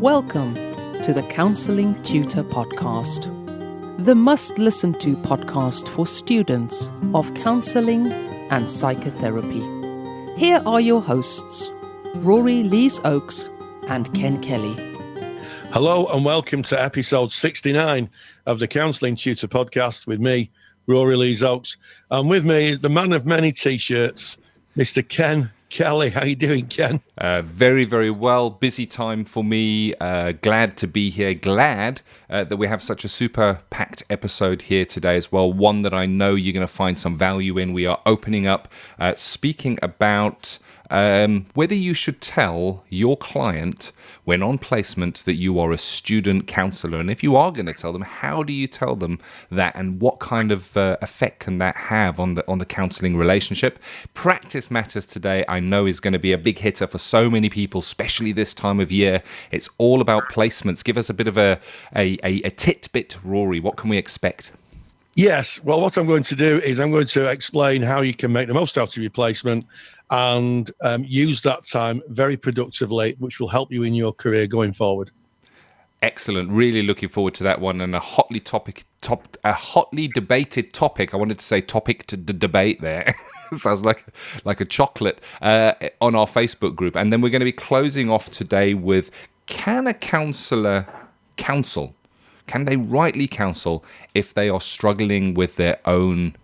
Welcome to the Counselling Tutor Podcast, the must-listen-to podcast for students of counselling and psychotherapy. Here are your hosts, Rory Lees-Oakes and Ken Kelly. Hello and welcome to episode 69 of the Counselling Tutor Podcast with me, Rory Lees-Oakes. And with me is the man of many T-shirts, Mr. Ken Kelly. How you doing, Ken? Very, very well. Busy time for me. Glad to be here. Glad that we have such a super packed episode here today as well. One that I know you're going to find some value in. We are opening up, speaking about whether you should tell your client when on placement that you are a student counsellor. And if you are going to tell them, how do you tell them that, and what kind of effect can that have on the counselling relationship? Practice matters today, I know, is going to be a big hitter for so many people, especially this time of year. It's all about placements. Give us a bit of a tidbit, Rory. What can we expect? Yes. Well, what I'm going to do is I'm going to explain how you can make the most out of your placement and use that time very productively, which will help you in your career going forward. Excellent. Really looking forward to that one, and a hotly debated topic. I wanted to say topic to the debate there. Sounds like a chocolate on our Facebook group. And then we're going to be closing off today with, can a counsellor counsel? Can they rightly counsel if they are struggling with their own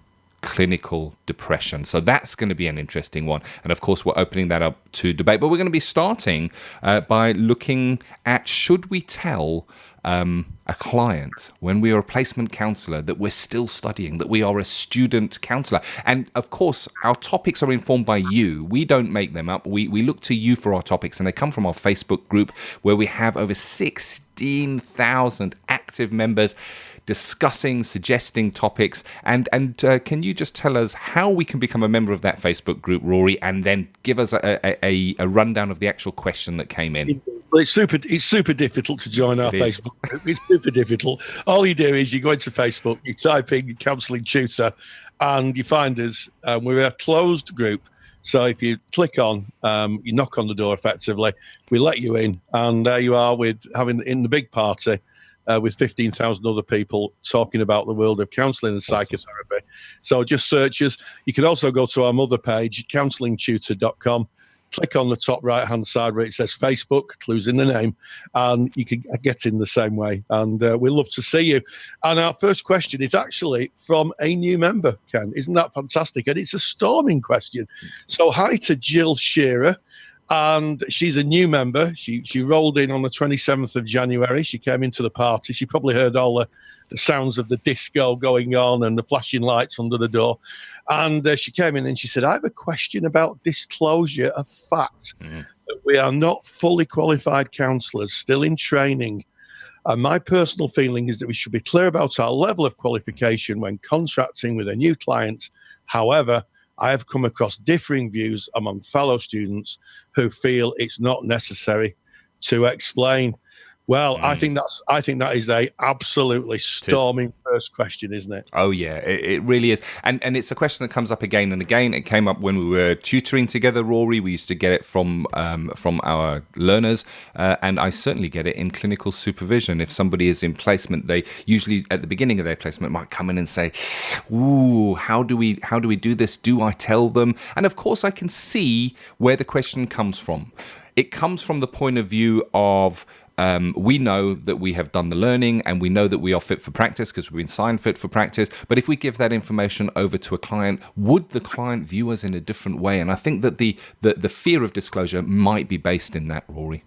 clinical depression? So that's going to be an interesting one. And of course, we're opening that up to debate. But we're going to be starting by looking at, should we tell a client when we are a placement counsellor that we're still studying, that we are a student counsellor? And of course, our topics are informed by you. We don't make them up. We look to you for our topics, and they come from our Facebook group where we have over 16,000 active members discussing, suggesting topics. And can you just tell us how we can become a member of that Facebook group, Rory, and then give us a rundown of the actual question that came in? Well, it's super difficult to join our Facebook group. It's super difficult. All you do is you go into Facebook, you type in Counselling Tutor, and you find us. We're a closed group. So if you click on, you knock on the door effectively, we let you in, and there you are in the big party with 15,000 other people talking about the world of counselling and psychotherapy. So just search us. You can also go to our mother page, counsellingtutor.com. Click on the top right-hand side where it says Facebook, clues in the name, and you can get in the same way. And we'd love to see you. And our first question is actually from a new member, Ken. Isn't that fantastic? And it's a storming question. So hi to Jill Shearer. And she's a new member. She rolled in on the 27th of January. She came into the party. She probably heard all the sounds of the disco going on and the flashing lights under the door. And she came in and she said, I have a question about disclosure of fact. That we are not fully qualified counsellors, still in training. And my personal feeling is that we should be clear about our level of qualification when contracting with a new client. However, I have come across differing views among fellow students who feel it's not necessary to explain. Well, I think that is a absolutely storming first question, isn't it? Oh yeah, it really is, and it's a question that comes up again and again. It came up when we were tutoring together, Rory. We used to get it from our learners, and I certainly get it in clinical supervision. If somebody is in placement, they usually at the beginning of their placement might come in and say, "Ooh, how do we do this? Do I tell them?" And of course, I can see where the question comes from. It comes from the point of view of, we know that we have done the learning and we know that we are fit for practice because we've been signed fit for practice. But if we give that information over to a client, would the client view us in a different way? And I think that the fear of disclosure might be based in that, Rory.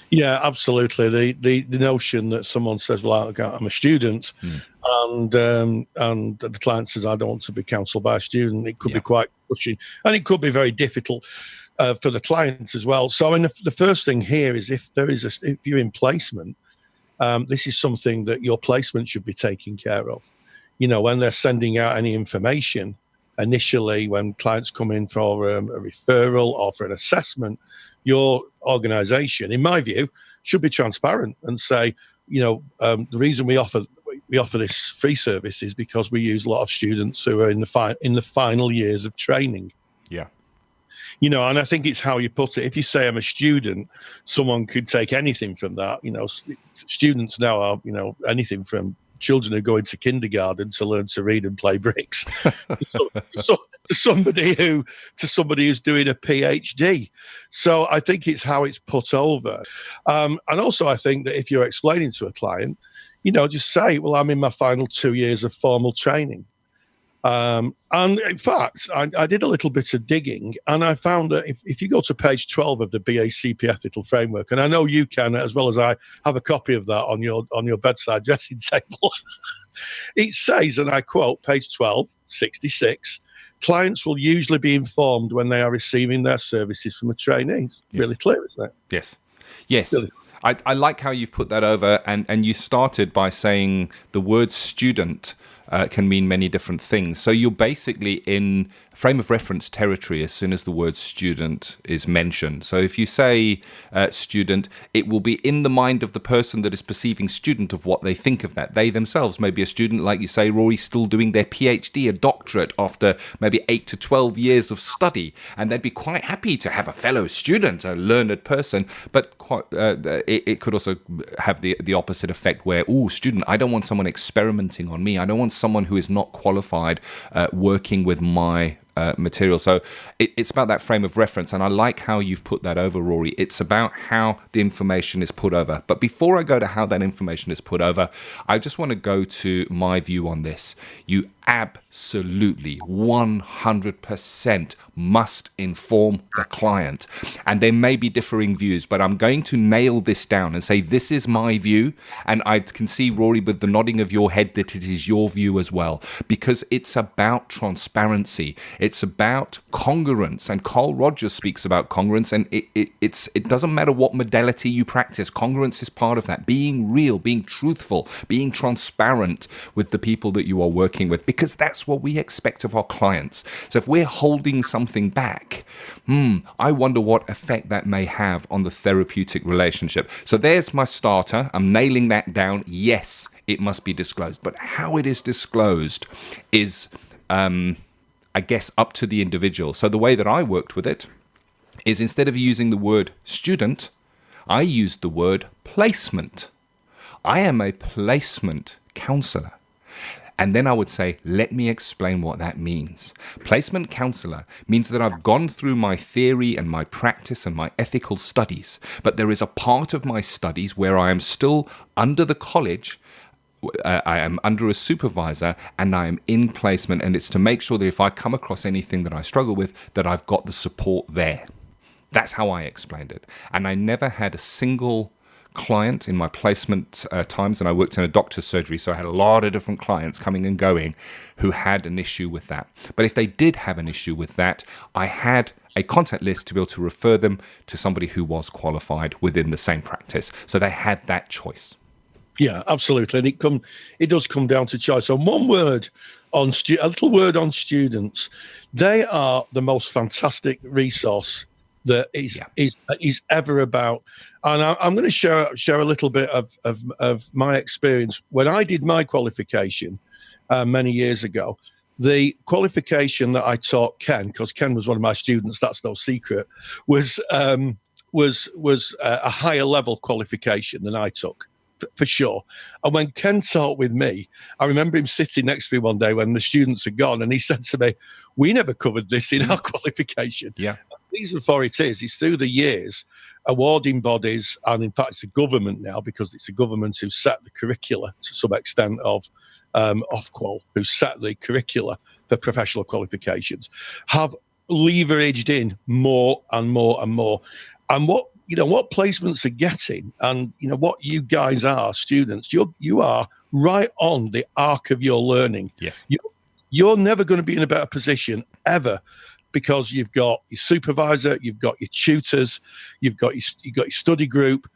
Yeah, absolutely. The notion that someone says, well, I'm a student, and the client says, I don't want to be counselled by a student, it could be quite pushing, and it could be very difficult for the clients as well. So, I mean, the first thing here is if you're in placement, this is something that your placement should be taking care of. You know, when they're sending out any information initially, when clients come in for a referral or for an assessment, your organisation, in my view, should be transparent and say, you know, the reason we offer this free service is because we use a lot of students who are in the final years of training. Yeah. And I think it's how you put it. If you say I'm a student, someone could take anything from that. Students now are, anything from children who go into kindergarten to learn to read and play bricks to somebody who's doing a PhD. So I think it's how it's put over. And also I think that if you're explaining to a client, just say, well, I'm in my final 2 years of formal training. And in fact, I did a little bit of digging, and I found that if you go to page 12 of the BACP Ethical Framework, and I know you can, as well as I, have a copy of that on your bedside dressing table, it says, and I quote, page 12, 66, clients will usually be informed when they are receiving their services from a trainee. It's really clear, isn't it? Yes. Really. I like how you've put that over, and you started by saying the word student can mean many different things. So you're basically in frame of reference territory as soon as the word student is mentioned. So if you say student, it will be in the mind of the person that is perceiving student of what they think of that. They themselves may be a student, like you say, Rory, still doing their PhD, a doctorate after maybe 8 to 12 years of study. And they'd be quite happy to have a fellow student, a learned person. But it could also have the opposite effect where, student, I don't want someone experimenting on me. I don't want someone who is not qualified working with my material. So it's about that frame of reference, and I like how you've put that over, Rory. It's about how the information is put over. But before I go to how that information is put over, I just want to go to my view on this. You absolutely 100% must inform the client. And there may be differing views, but I'm going to nail this down and say this is my view. And I can see, Rory, with the nodding of your head, that it is your view as well, because it's about transparency. It's about congruence. And Carl Rogers speaks about congruence, and it doesn't matter what modality you practice. Congruence is part of that. Being real, being truthful, being transparent with the people that you are working with, because that's what we expect of our clients. So if we're holding something back, I wonder what effect that may have on the therapeutic relationship. So there's my starter. I'm nailing that down. Yes, it must be disclosed. But how it is disclosed is, I guess, up to the individual. So the way that I worked with it is, instead of using the word student, I used the word placement. I am a placement counsellor. And then I would say, let me explain what that means. Placement counsellor means that I've gone through my theory and my practice and my ethical studies, but there is a part of my studies where I am still under the college. I am under a supervisor, and I am in placement, and it's to make sure that if I come across anything that I struggle with, that I've got the support there. That's how I explained it. And I never had a single client in my placement times, and I worked in a doctor's surgery, so I had a lot of different clients coming and going who had an issue with that. But if they did have an issue with that, I had a contact list to be able to refer them to somebody who was qualified within the same practice. So they had that choice. Yeah, absolutely. And it does come down to choice. So one word on a little word on students. They are the most fantastic resource that is ever about. And I'm going to share a little bit of my experience. When I did my qualification many years ago, the qualification that I taught Ken, because Ken was one of my students, that's no secret, was a higher level qualification than I took, for sure. And when Ken taught with me, I remember him sitting next to me one day when the students had gone, and he said to me, "We never covered this in our qualification." Yeah. The reason for it is through the years, awarding bodies, and in fact it's the government now, because it's the government who set the curricula to some extent of Ofqual, who set the curricula for professional qualifications, have leveraged in more and more and more. And what placements are getting, and what you guys are, students, you are right on the arc of your learning. Yes. You're never going to be in a better position ever, because you've got your supervisor, you've got your tutors, you've got your study group.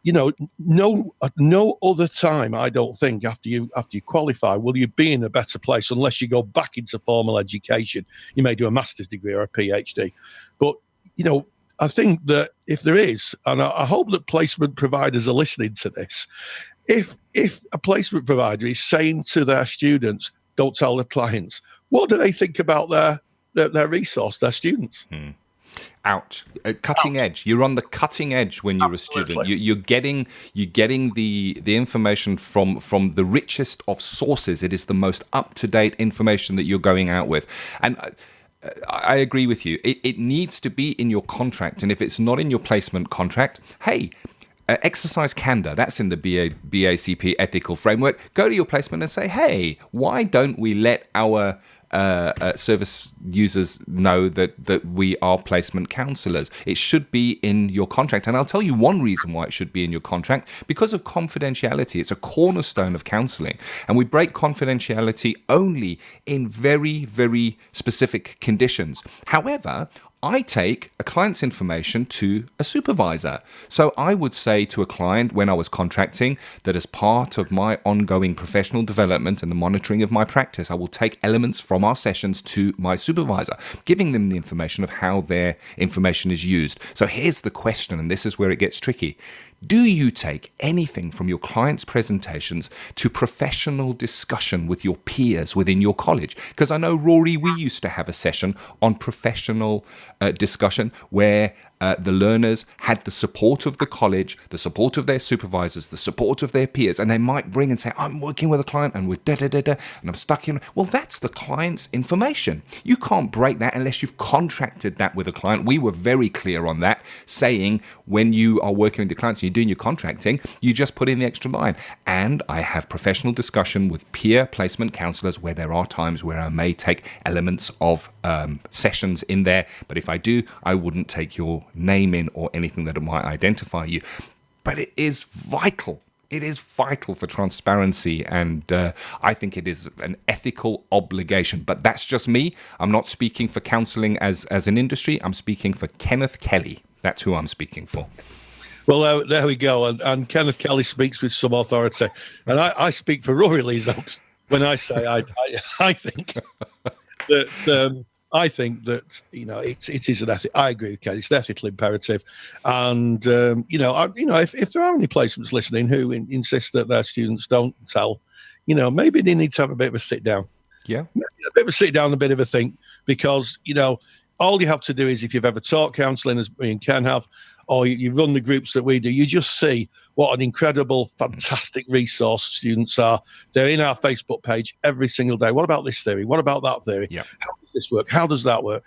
No other time, I don't think, after you qualify, will you be in a better place, unless you go back into formal education. You may do a master's degree or a PhD, but I think that if there is, and I hope that placement providers are listening to this, if a placement provider is saying to their students, don't tell the clients, what do they think about their resource, their students? Ouch! Cutting edge. You're on the cutting edge when you're Absolutely. a student. You're getting the information from the richest of sources. It is the most up-to-date information that you're going out with, and I agree with you. It needs to be in your contract, and if it's not in your placement contract, hey. Exercise candor, that's in the BACP ethical framework. Go to your placement and say, hey, why don't we let our service users know that we are placement counsellors? It should be in your contract. And I'll tell you one reason why it should be in your contract: because of confidentiality. It's a cornerstone of counselling. And we break confidentiality only in very, very specific conditions. However, I take a client's information to a supervisor. So I would say to a client when I was contracting that as part of my ongoing professional development and the monitoring of my practice, I will take elements from our sessions to my supervisor, giving them the information of how their information is used. So here's the question, and this is where it gets tricky. Do you take anything from your client's presentations to professional discussion with your peers within your college? Because I know, Rory, we used to have a session on professional discussion where the learners had the support of the college, the support of their supervisors, the support of their peers, and they might bring and say, I'm working with a client and with da-da-da-da, and I'm stuck in. Well, that's the client's information. You can't break that unless you've contracted that with a client. We were very clear on that, saying when you are working with the clients and you're doing your contracting, you just put in the extra line. And I have professional discussion with peer placement counsellors where there are times where I may take elements of sessions in there, but if I do, I wouldn't take your name in or anything that might identify you. But it is vital. It is vital for transparency, and I think it is an ethical obligation. But that's just me. I'm not speaking for counselling as an industry. I'm speaking for Kenneth Kelly. That's who I'm speaking for. Well, there we go. And Kenneth Kelly speaks with some authority. And I speak for Rory Lees-Oakes when I say I think that... I think that it is an ethic. I agree with Kelly. It's an ethical imperative, and if there are any placements listening who insist that their students don't tell, maybe they need to have a bit of a sit down. Yeah, a bit of a sit down, a bit of a think, because all you have to do is, if you've ever taught counselling, as me and Ken have, or you run the groups that we do, you just see what an incredible, fantastic resource students are. They're in our Facebook page every single day. What about this theory? What about that theory? Yeah. How does this work? How does that work?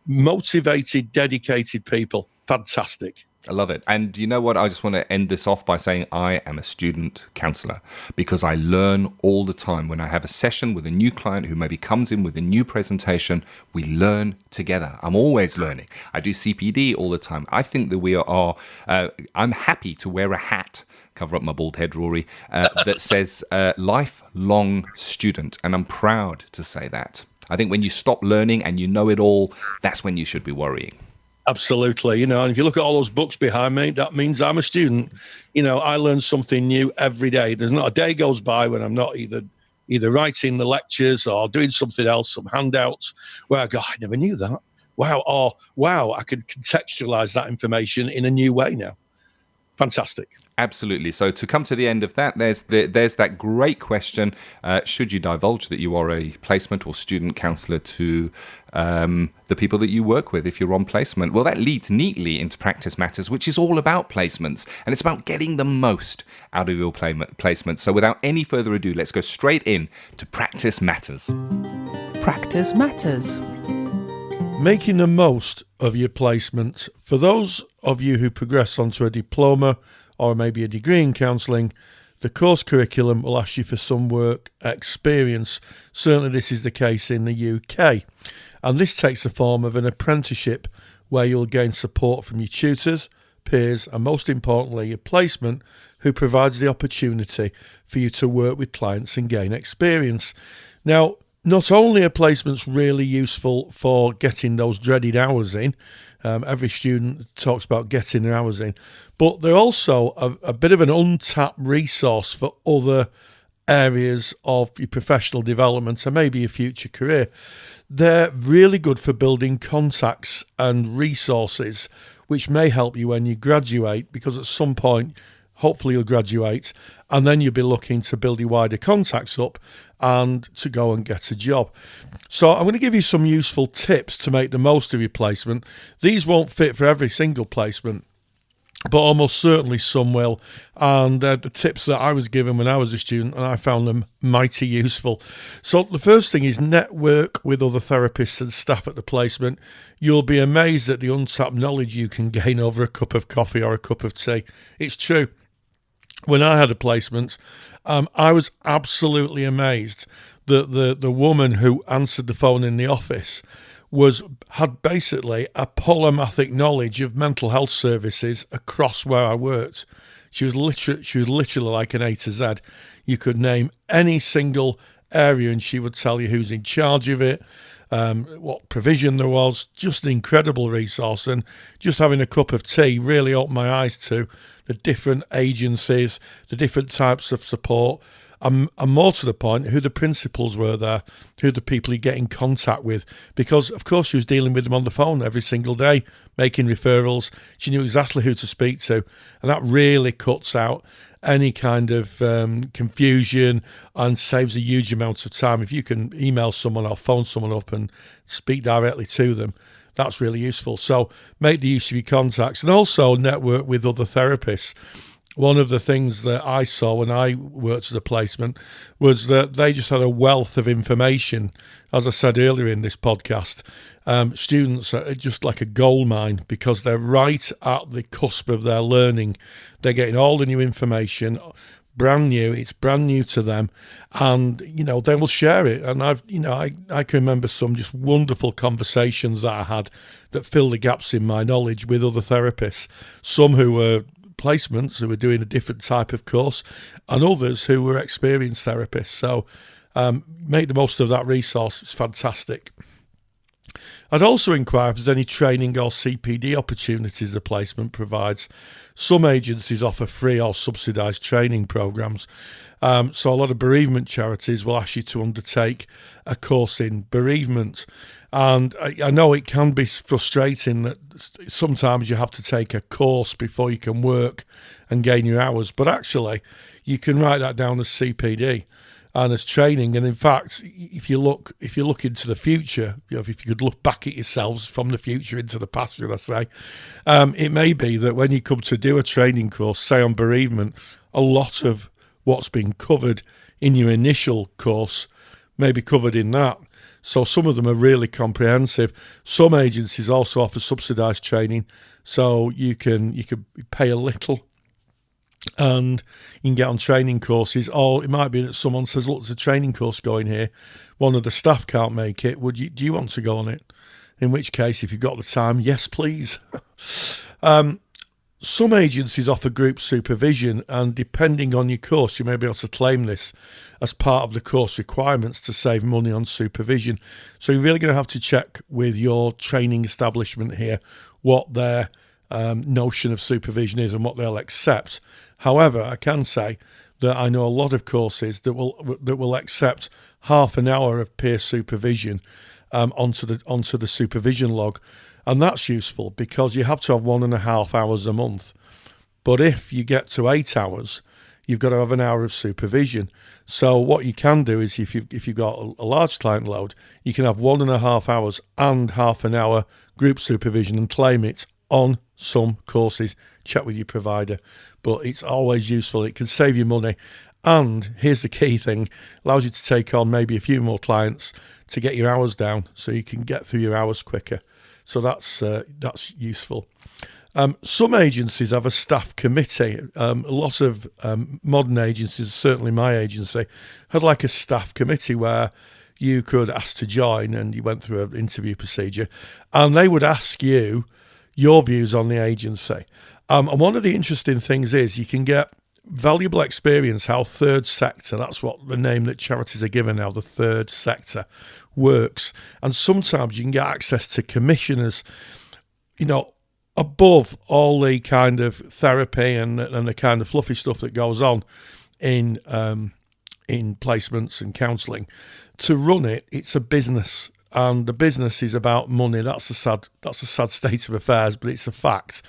Motivated, dedicated people. Fantastic. I love it. And you know what? I just want to end this off by saying I am a student counsellor, because I learn all the time. When I have a session with a new client who maybe comes in with a new presentation, we learn together. I'm always learning. I do CPD all the time. I think that we are, I'm happy to wear a hat, cover up my bald head, Rory, that says lifelong student. And I'm proud to say that. I think when you stop learning and you know it all, that's when you should be worrying. Absolutely. And if you look at all those books behind me, that means I'm a student. I learn something new every day. There's not a day goes by when I'm not either writing the lectures or doing something else, some handouts, where I go, I never knew that. Wow. Or, wow, I could contextualize that information in a new way now. Fantastic. Absolutely. So to come to the end of that, there's that great question. Should you divulge that you are a placement or student counsellor to the people that you work with if you're on placement? Well, that leads neatly into Practice Matters, which is all about placements. And it's about getting the most out of your placement. So without any further ado, let's go straight in to Practice Matters. Practice Matters. Making the most of your placement. For those of you who progress onto a diploma or maybe a degree in counselling, the course curriculum will ask you for some work experience. Certainly this is the case in the UK. And this takes the form of an apprenticeship where you'll gain support from your tutors, peers, and most importantly, your placement, who provides the opportunity for you to work with clients and gain experience. Now, not only are placements really useful for getting those dreaded hours in, every student talks about getting their hours in, but they're also a bit of an untapped resource for other areas of your professional development and maybe your future career. They're really good for building contacts and resources which may help you when you graduate, because at some point, hopefully you'll graduate, and then you'll be looking to build your wider contacts up and to go and get a job. So I'm going to give you some useful tips to make the most of your placement. These won't fit for every single placement, but almost certainly some will. And the tips that I was given when I was a student, and I found them mighty useful. So the first thing is network with other therapists and staff at the placement. You'll be amazed at the untapped knowledge you can gain over a cup of coffee or a cup of tea. It's true. When I had a placement, I was absolutely amazed that the woman who answered the phone in the office had basically a polymathic knowledge of mental health services across where I worked. She was literally like an A to Z. You could name any single area and she would tell you who's in charge of it, what provision there was. Just an incredible resource, and just having a cup of tea really opened my eyes to the different agencies, the different types of support, and more to the point, who the principals were there, who the people you get in contact with, because of course she was dealing with them on the phone every single day, making referrals. She knew exactly who to speak to, and that really cuts out any kind of confusion and saves a huge amount of time. If you can email someone or phone someone up and speak directly to them, that's really useful. So make the use of your contacts, and also network with other therapists. One of the things that I saw when I worked as a placement was that they just had a wealth of information. As I said earlier in this podcast, students are just like a gold mine because they're right at the cusp of their learning. They're getting all the new information, brand new. It's brand new to them, and they will share it. And I can remember some just wonderful conversations that I had that filled the gaps in my knowledge with other therapists. Some who were placements who were doing a different type of course, and others who were experienced therapists. So make the most of that resource. It's fantastic. I'd also inquire if there's any training or CPD opportunities the placement provides. Some agencies offer free or subsidised training programmes. So a lot of bereavement charities will ask you to undertake a course in bereavement. And I know it can be frustrating that sometimes you have to take a course before you can work and gain your hours. But actually, you can write that down as CPD and as training. And in fact, if you look into the future, if you could look back at yourselves from the future into the past, should I say, it may be that when you come to do a training course, say on bereavement, a lot of what's been covered in your initial course may be covered in that. So some of them are really comprehensive. Some agencies also offer subsidised training, so you can pay a little and you can get on training courses. Or it might be that someone says, look, there's a training course going here. One of the staff can't make it. Do you want to go on it? In which case, if you've got the time, yes, please. Some agencies offer group supervision, and depending on your course, you may be able to claim this as part of the course requirements to save money on supervision. So you're really going to have to check with your training establishment here what their notion of supervision is and what they'll accept. However, I can say that I know a lot of courses that will accept half an hour of peer supervision onto the supervision log. And that's useful because you have to have 1.5 hours a month. But if you get to 8 hours, you've got to have an hour of supervision. So what you can do is if you've got a large client load, you can have 1.5 hours and half an hour group supervision and claim it on some courses. Check with your provider. But it's always useful. It can save you money. And here's the key thing, allows you to take on maybe a few more clients to get your hours down so you can get through your hours quicker. So that's useful. Some agencies have a staff committee. A lot of modern agencies, certainly my agency, had like a staff committee where you could ask to join and you went through an interview procedure and they would ask you your views on the agency. And one of the interesting things is you can get valuable experience how third sector, that's what the name that charities are given now, the third sector, works. And sometimes you can get access to commissioners, above all the kind of therapy and the kind of fluffy stuff that goes on in placements and counselling. To run it, it's a business. and the business is about money. That's a sad state of affairs, but it's a fact.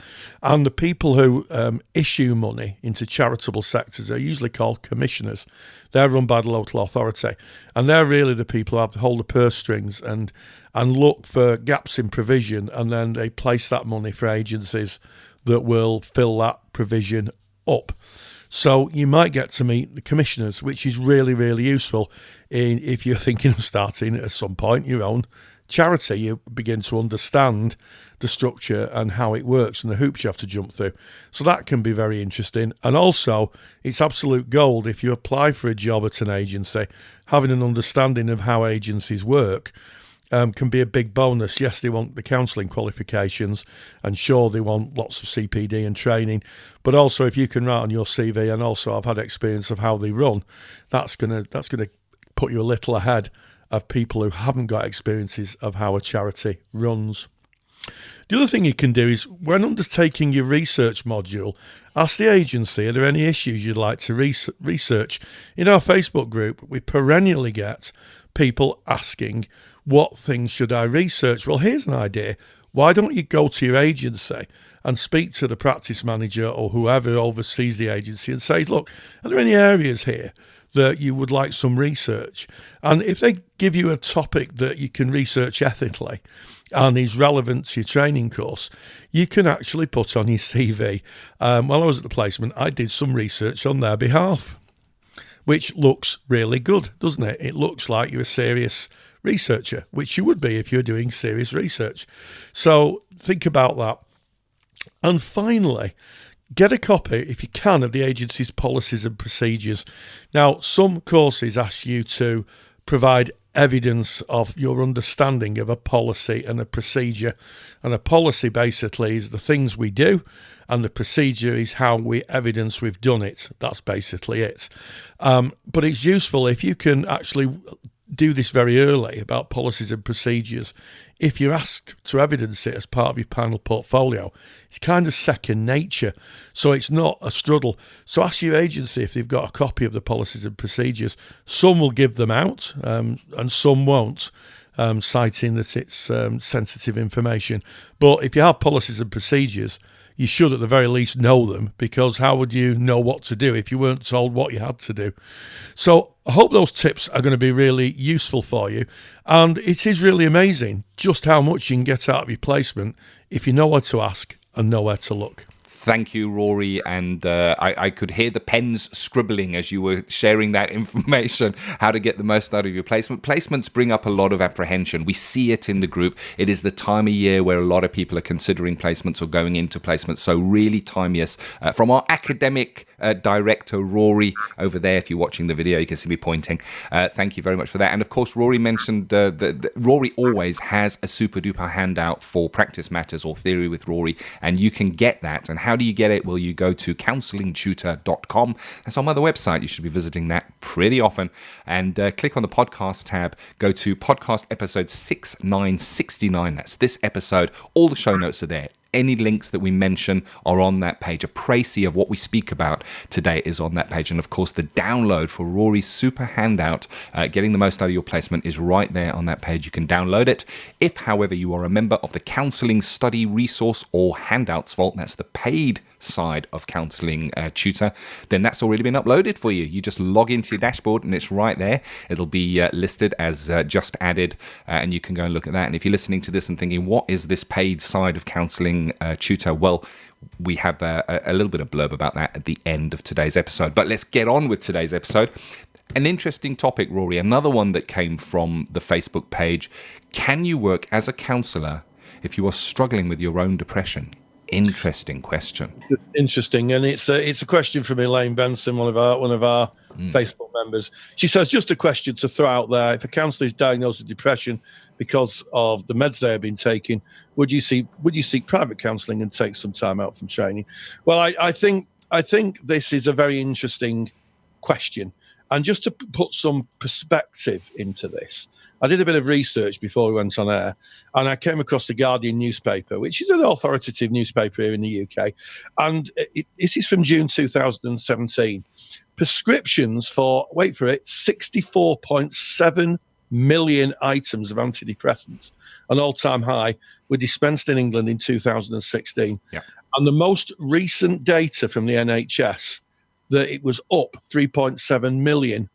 And the people who issue money into charitable sectors are usually called commissioners. They're run by the local authority, and they're really the people who have to hold the purse strings and look for gaps in provision, and then they place that money for agencies that will fill that provision up. So you might get to meet the commissioners, which is really, really useful if you're thinking of starting at some point your own charity. You begin to understand the structure and how it works and the hoops you have to jump through. So that can be very interesting. And also, it's absolute gold if you apply for a job at an agency, having an understanding of how agencies work. Can be a big bonus. Yes, they want the counselling qualifications, and sure, they want lots of CPD and training, but also if you can write on your CV, and also I've had experience of how they run, that's gonna put you a little ahead of people who haven't got experiences of how a charity runs. The other thing you can do is, when undertaking your research module, ask the agency, are there any issues you'd like to research? In our Facebook group, we perennially get people asking, what things should I research? Well, here's an idea. Why don't you go to your agency and speak to the practice manager or whoever oversees the agency and say, look, are there any areas here that you would like some research? And if they give you a topic that you can research ethically and is relevant to your training course, you can actually put on your CV. While I was at the placement, I did some research on their behalf, which looks really good, doesn't it? It looks like you're a serious researcher, which you would be if you're doing serious research. So think about that. And finally, get a copy, if you can, of the agency's policies and procedures. Now, some courses ask you to provide evidence of your understanding of a policy and a procedure. And a policy basically is the things we do, and the procedure is how we evidence we've done it. That's basically it. But it's useful if you can actually do this very early about policies and procedures. If you're asked to evidence it as part of your panel portfolio, it's kind of second nature, so it's not a struggle. So ask your agency if they've got a copy of the policies and procedures. Some will give them out, and some won't, citing that it's sensitive information. But if you have policies and procedures, you should at the very least know them, because how would you know what to do if you weren't told what you had to do? So I hope those tips are going to be really useful for you. And it is really amazing just how much you can get out of your placement if you know where to ask and know where to look. Thank you, Rory. And I could hear the pens scribbling as you were sharing that information, how to get the most out of your placement. Placements bring up a lot of apprehension. We see it in the group. It is the time of year where a lot of people are considering placements or going into placements. So really timeous. From our academic director, Rory, over there, if you're watching the video, you can see me pointing. Thank you very much for that. And of course, Rory mentioned that Rory always has a super duper handout for practice matters or theory with Rory, and you can get that. And how do you get it? Well, you go to counsellingtutor.com. That's on my other website. You should be visiting that pretty often. And click on the podcast tab. Go to podcast episode 6969. That's this episode. All the show notes are there. Any links that we mention are on that page. A précis of what we speak about today is on that page. And of course, the download for Rory's super handout, Getting the Most Out of Your Placement, is right there on that page. You can download it. If, however, you are a member of the Counselling Study Resource or Handouts Vault, that's the paid side of Counselling Tutor, then that's already been uploaded for you. You just log into your dashboard and it's right there. It'll be listed as just added, and you can go and look at that. And if you're listening to this and thinking, what is this paid side of Counselling Tutor? Well, we have a little bit of blurb about that at the end of today's episode. But let's get on with today's episode. An interesting topic, Rory, another one that came from the Facebook page. Can you work as a counsellor if you are struggling with your own depression? Interesting question. Interesting, and it's a question from Elaine Benson, one of our Facebook members. She says, just a question to throw out there: if a counsellor is diagnosed with depression because of the meds they have been taking, would you seek private counselling and take some time out from training? Well, I think this is a very interesting question, and just to put some perspective into this, I did a bit of research before we went on air, and I came across the Guardian newspaper, which is an authoritative newspaper here in the UK. And this is from June 2017. Prescriptions for, wait for it, 64.7 million items of antidepressants, an all-time high, were dispensed in England in 2016. Yeah. And the most recent data from the NHS, that it was up 3.7 million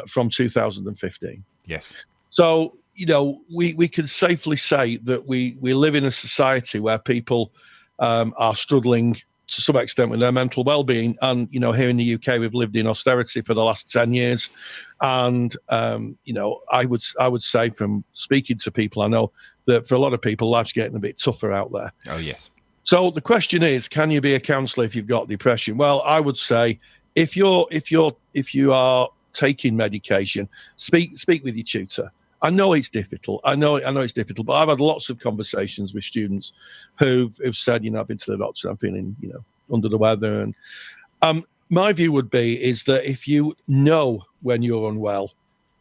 from 2015. Yes. So, we can safely say that we live in a society where people are struggling to some extent with their mental well-being. And, here in the UK, we've lived in austerity for the last 10 years. And, I would say from speaking to people, I know that for a lot of people, life's getting a bit tougher out there. Oh, yes. So the question is, can you be a counsellor if you've got depression? Well, I would say if you are taking medication, speak with your tutor. I know it's difficult. I know it's difficult, but I've had lots of conversations with students who've said, I've been to the doctor, I'm feeling, under the weather. And my view would be is that if you know when you're unwell,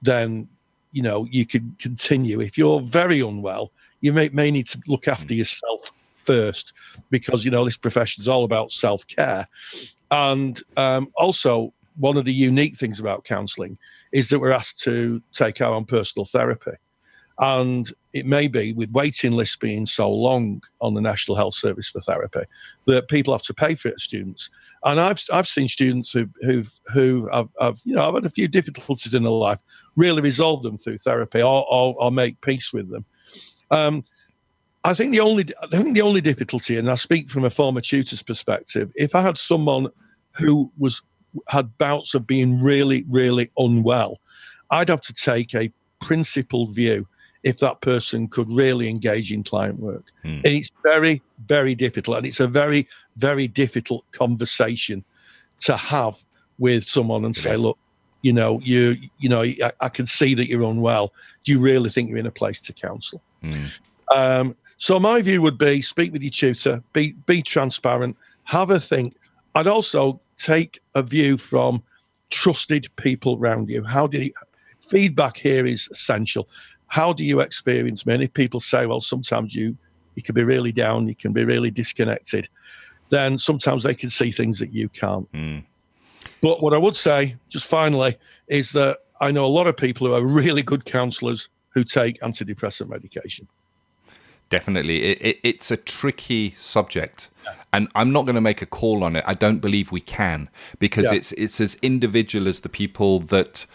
then, you can continue. If you're very unwell, you may need to look after yourself first, because, this profession is all about self-care. And also, one of the unique things about counselling is that we're asked to take our own personal therapy. And it may be, with waiting lists being so long on the National Health Service for therapy, that people have to pay for it as students. And I've seen students who have had a few difficulties in their life, really resolve them through therapy or make peace with them. I think the only difficulty, and I speak from a former tutor's perspective, if I had someone who had bouts of being really, really unwell, I'd have to take a principled view if that person could really engage in client work. And it's very, very difficult. And it's a very, very difficult conversation to have with someone and say, look, I can see that you're unwell. Do you really think you're in a place to counsel? So my view would be, speak with your tutor, be transparent, have a think. I'd also take a view from trusted people around you. Feedback here is essential. How do you experience me? And if people say, well, sometimes you can be really down, you can be really disconnected, then sometimes they can see things that you can't. But what I would say, just finally, is that I know a lot of people who are really good counsellors who take antidepressant medication. Definitely. It's a tricky subject, and I'm not going to make a call on it. I don't believe we can, because it's as individual as the people that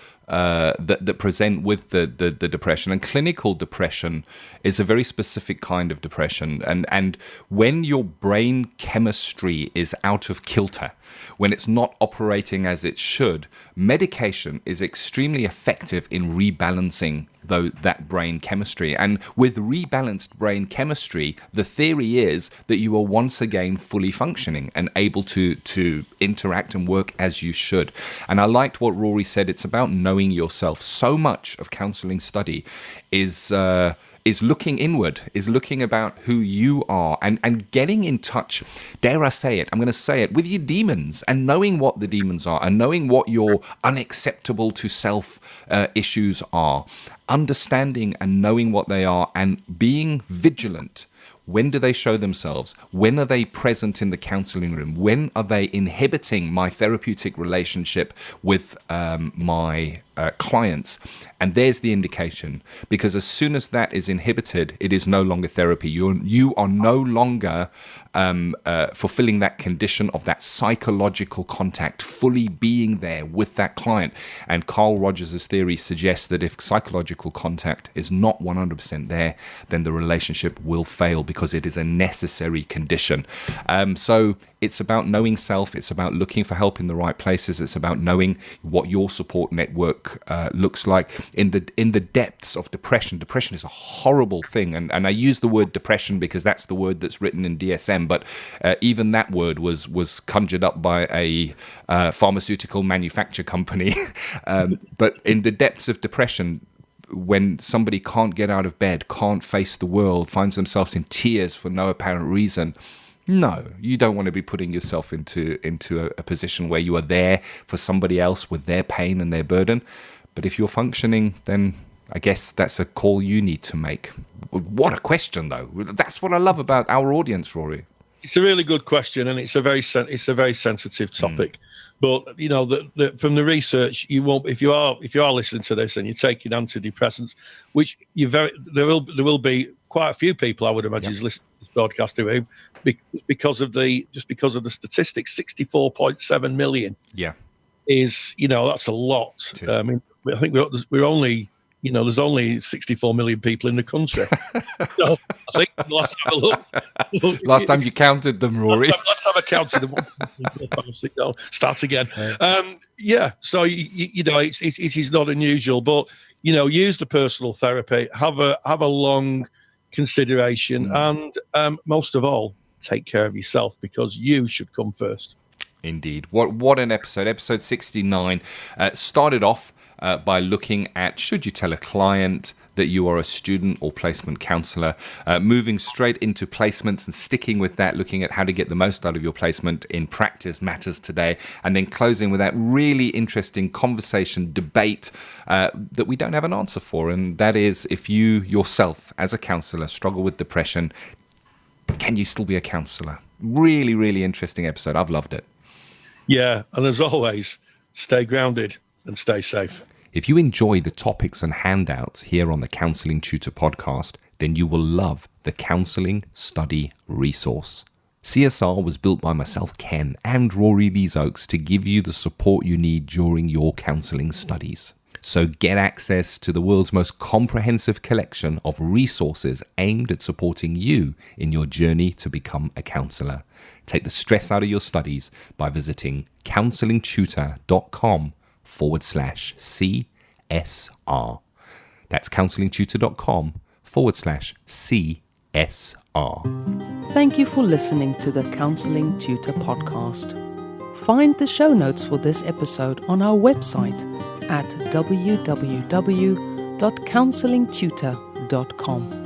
present with the depression. And clinical depression is a very specific kind of depression. And when your brain chemistry is out of kilter, when it's not operating as it should, medication is extremely effective in rebalancing that brain chemistry. And with rebalanced brain chemistry, the theory is that you are once again fully functioning and able to interact and work as you should. And I liked what Rory said. It's about knowing yourself. So much of counselling study is looking inward, is looking about who you are and getting in touch, dare I say it, I'm going to say it, with your demons, and knowing what the demons are and knowing what your unacceptable to self issues are, understanding and knowing what they are and being vigilant. When do they show themselves? When are they present in the counselling room? When are they inhibiting my therapeutic relationship with my clients? And there's the indication, because as soon as that is inhibited, it is no longer therapy. You are no longer fulfilling that condition of that psychological contact, fully being there with that client. And Carl Rogers' theory suggests that if psychological contact is not 100% there, then the relationship will fail, because it is a necessary condition. So it's about knowing self. It's about looking for help in the right places. It's about knowing what your support network looks like in the depths of depression. Depression is a horrible thing, and I use the word depression because that's the word that's written in DSM. But even that word was conjured up by a pharmaceutical manufacture company. But in the depths of depression, when somebody can't get out of bed, can't face the world, finds themselves in tears for no apparent reason, no, you don't want to be putting yourself into a position where you are there for somebody else with their pain and their burden. But if you're functioning, then I guess that's a call you need to make. What a question, though. That's what I love about our audience, Rory. It's a really good question, and it's a very sensitive topic. But from the research, you won't if you are listening to this and you're taking antidepressants, which there will be quite a few people, I would imagine, who's listening to this broadcast who, because of the statistics, 64.7 million. Yeah, is that's a lot. I mean, I think we're only. There's only 64 million people in the country. So I think last time I looked. Last time you counted them, Rory. Last time I counted them. 1, 2, 3, 4, 5, 6, start again. So it is not unusual, but use the personal therapy. Have a long consideration, and most of all, take care of yourself, because you should come first. Indeed. What an episode. Episode 69 started off by looking at, should you tell a client that you are a student or placement counsellor, moving straight into placements and sticking with that, looking at how to get the most out of your placement in practice matters today, and then closing with that really interesting conversation, debate that we don't have an answer for, and that is, if you yourself as a counsellor struggle with depression, can you still be a counsellor? Really, really interesting episode. I've loved it. Yeah, and as always, stay grounded and stay safe. If you enjoy the topics and handouts here on the Counselling Tutor Podcast, then you will love the Counselling Study Resource. CSR was built by myself, Ken, and Rory Lees-Oakes to give you the support you need during your counselling studies. So get access to the world's most comprehensive collection of resources aimed at supporting you in your journey to become a counsellor. Take the stress out of your studies by visiting counsellingtutor.com/CSR. That's counsellingtutor.com/CSR. Thank you for listening to the Counselling Tutor Podcast. Find the show notes for this episode on our website at www.counsellingtutor.com.